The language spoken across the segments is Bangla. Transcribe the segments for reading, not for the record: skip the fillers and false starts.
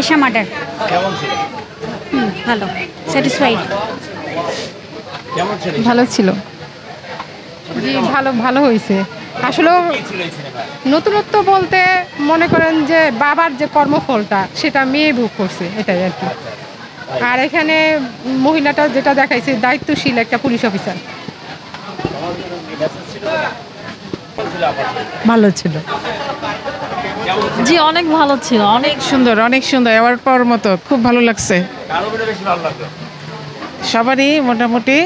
এশা মার্ডার। কেমন ছিল? ভালো, স্যাটিসফাইড। কেমন ছিল? ভালো ছিল। জি, ভালো ভালো হয়েছে। আসলে কি ছিল এই সিনেমায়? নতুনত্ব বলতে মনে করেন যে বাবার যে কর্মফলটা সেটা মেয়ে ভোগ করছে, এটাই আর কি। আর এখানে মহিলাটা যেটা দেখাইছে দায়িত্বশীল একটা পুলিশ অফিসার। ভালো ছিল। জি, অনেক ভালো ছিল, অনেক সুন্দর, অনেক সুন্দর, অ্যাওয়ার্ড পাওয়ার মতো। খুব ভালো লাগছে। কার অভিনয় বেশি ভালো লাগলো? সবারই মোটামুটি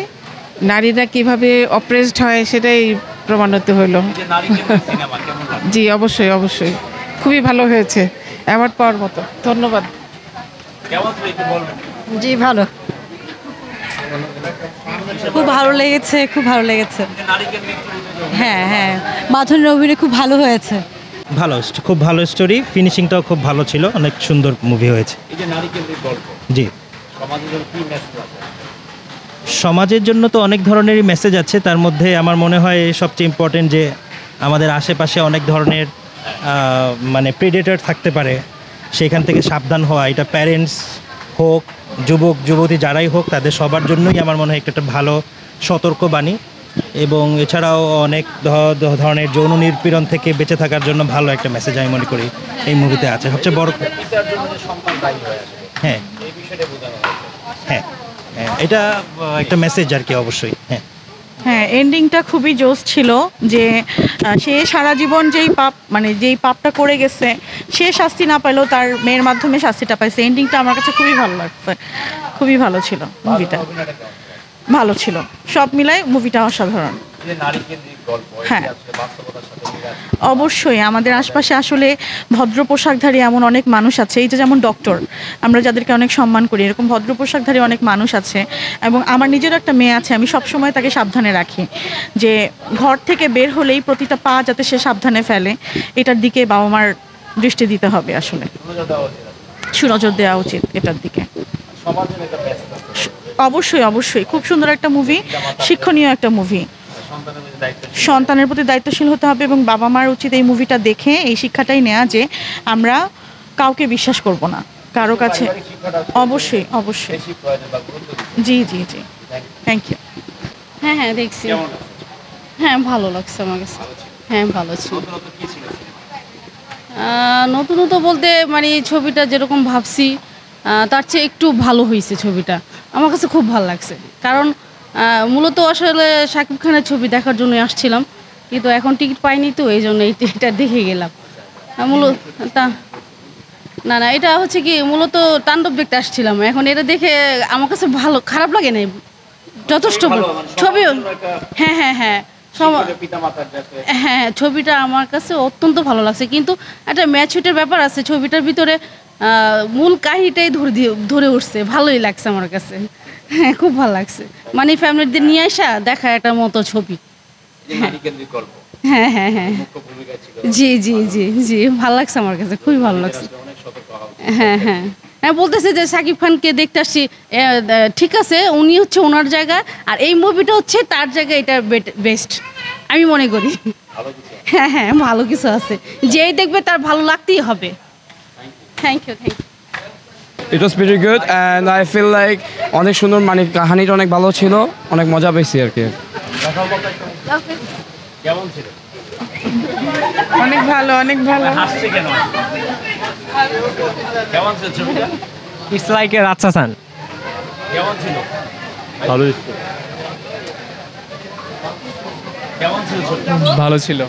নারীরা কিভাবে অপ্রেসড হয় সেটাই প্রমাণিত হলো। এই যে নারী কেন্দ্রিক সিনেমা কেমন লাগলো? জি, অবশ্যই অবশ্যই খুবই ভালো হয়েছে, অ্যাওয়ার্ড পাওয়ার মতো। ধন্যবাদ। কেমন ছিল একটু বলবেন? জি ভালো, খুব ভালো লেগেছে, খুব ভালো লেগেছে। এই যে নারী কেন্দ্রিক চরিত্র, হ্যাঁ হ্যাঁ, মাধুরীর অভিনয় খুব ভালো হয়েছে। ভালো, খুব ভালো স্টোরি, ফিনিশিংটাও খুব ভালো ছিল, অনেক সুন্দর মুভি হয়েছে। এই যে নারী কেন্দ্রিক গল্প, জি, সমাজের জন্য কি মেসেজ আছে? সমাজের জন্য তো অনেক ধরনেরই মেসেজ আছে, তার মধ্যে আমার মনে হয় সবচেয়ে ইম্পর্টেন্ট যে আমাদের আশেপাশে অনেক ধরনের মানে প্রেডেটর থাকতে পারে, সেখান থেকে সাবধান হওয়া। এটা প্যারেন্টস হোক, যুবক যুবতী যারাই হোক, তাদের সবার জন্যই আমার মনে হয় একটা ভালো সতর্কবাণী। এবং এছাড়াও অনেক ধরনের যৌন নিপীড়ন থেকে বেঁচে থাকার জন্য ভালো একটা মেসেজ আমি মনে করি এই মুভিতে আছে। সবচেয়ে বড়, পিতার জন্য যে সন্তান দায়ী হয়ে আসে, হ্যাঁ এই বিষয়টা বোঝানো হয়েছে। হ্যাঁ হ্যাঁ, এটা একটা মেসেজ আর কি, অবশ্যই। হ্যাঁ হ্যাঁ, এন্ডিংটা খুবই জোশ ছিল যে সে সারা জীবন যেই পাপটা করে গেছে, সে শাস্তি না পেলেও তার মেয়ের মাধ্যমে শাস্তিটা পাইছে। এন্ডিংটা আমার কাছে খুবই ভালো লাগছে, খুবই ভালো ছিল মুভিটা। অভিনয়টা কেমন? ভালো ছিল, সব মিলায় মুভিটা অসাধারণ। এই যে নারী কেন্দ্রিক গল্প, হ্যাঁ। এটা আসলে বাস্তবতার সাথে মিল আছে। অবশ্যই আমাদের আশপাশে আসলে ভদ্র পোশাকধারী এমন অনেক মানুষ আছে। এই যে যেমন ডক্টর, আমরা যাদেরকে অনেক সম্মান করি, এরকম ভদ্র পোশাকধারী অনেক মানুষ আছে। এবং আমার নিজেরও একটা মেয়ে আছে, আমি সবসময় তাকে সাবধানে রাখি যে ঘর থেকে বের হলেই প্রতিটা পা যাতে সে সাবধানে ফেলে, এটার দিকে বাবা মার দৃষ্টি দিতে হবে। আসলে সুযোগ দেওয়া উচিত আছে। সুনজর দেওয়া উচিত এটার দিকে। সমাজের একটা মেসেজ আছে। অবশ্যই অবশ্যই খুব সুন্দর একটা মুভি, শিক্ষণীয় একটা মুভি। সন্তানের প্রতি দায়িত্ব। সন্তানের প্রতি দায়িত্বশীল হতে হবে এবং বাবা মার উচিত এই মুভিটা দেখে এই শিক্ষাটাই নেওয়া যে আমরা কাউকে বিশ্বাস করব না, কারো কাছে। পারিবারিক শিক্ষাটা অবশ্যই অবশ্যই, বেশি প্রয়োজন বা গুরুত্ব দিতে। জি জি জি, থ্যাংক ইউ। হ্যাঁ হ্যাঁ, দেখছি। কেমন লাগছে? হ্যাঁ, ভালো লাগছে আমার কাছে। হ্যাঁ, ভালো ছিল। নতুনত্ব কি ছিল সিনেমায়? নতুনত্ব বলতে মানে ছবিটা যেরকম ভাবছি তার চেয়ে একটু ভালো হয়েছে ছবিটা। আমার কাছে খুব ভালো লাগছে, কারণ মূলত আসলে শাকিব খানের ছবি দেখার জন্য আসছিলাম, কিন্তু এখন টিকিট পাইনি, তো এই জন্য এটা দেখে গেলাম। মূলত না না, এটা হচ্ছে কি, মূলত তাণ্ডব দেখতে আসছিলাম। এখন এটা দেখে আমার কাছে ভালো, খারাপ লাগে নাই, যথেষ্ট ভালো, মানে ছবি। সমাজের জন্য একটা হ্যাঁ হ্যাঁ হ্যাঁ, শিক্ষিত পিতামাতার যাতে হ্যাঁ, ছবিটা আমার কাছে অত্যন্ত ভালো লাগছে। কিন্তু একটা ম্যাচুরিটির ব্যাপার আছে ছবিটার ভিতরে, মূল কাহিনীটাই ধরে উঠছে, ভালোই লাগছে আমার কাছে। হ্যাঁ, খুব ভালো লাগছে, মানে ফ্যামিলিদের নিয়ে আসা দেখা একটা মতো ছবি। যে নারী কেন্দ্রিক গল্প, হ্যাঁ হ্যাঁ হ্যাঁ, মুখ্য ভূমিকা ছিল। জি জি জি জি, ভালো লাগছে আমার কাছে, খুবই ভালো লাগছে। আসলে অনেক সতর্ক হওয়া উচিত। হ্যাঁ হ্যাঁ হ্যাঁ, বলতেছে যে শাকিব খানকে দেখতে আসছি, ঠিক আছে, উনি হচ্ছে ওনার জায়গা, আর এই মুভিটা হচ্ছে তার জায়গা, এটা বেস্ট আমি মনে করি। ভালো কিছু। হ্যাঁ হ্যাঁ, ভালো কিছু আছে, যেই দেখবে তার ভালো লাগতেই হবে। Thank you thank you. It was pretty good and I feel like অনেক সুন্দর, মানে কাহিনীটা অনেক ভালো ছিল, অনেক মজা পেয়েছি আর কি। কেমন ছিল? অনেক ভালো, অনেক ভালো। হাসছে কেন? কেমন ছিল ছবিটা? It's like a Ratsasan. কেমন ছিল? ভালো কেমন ছিল ছবিটা? ভালো ছিল।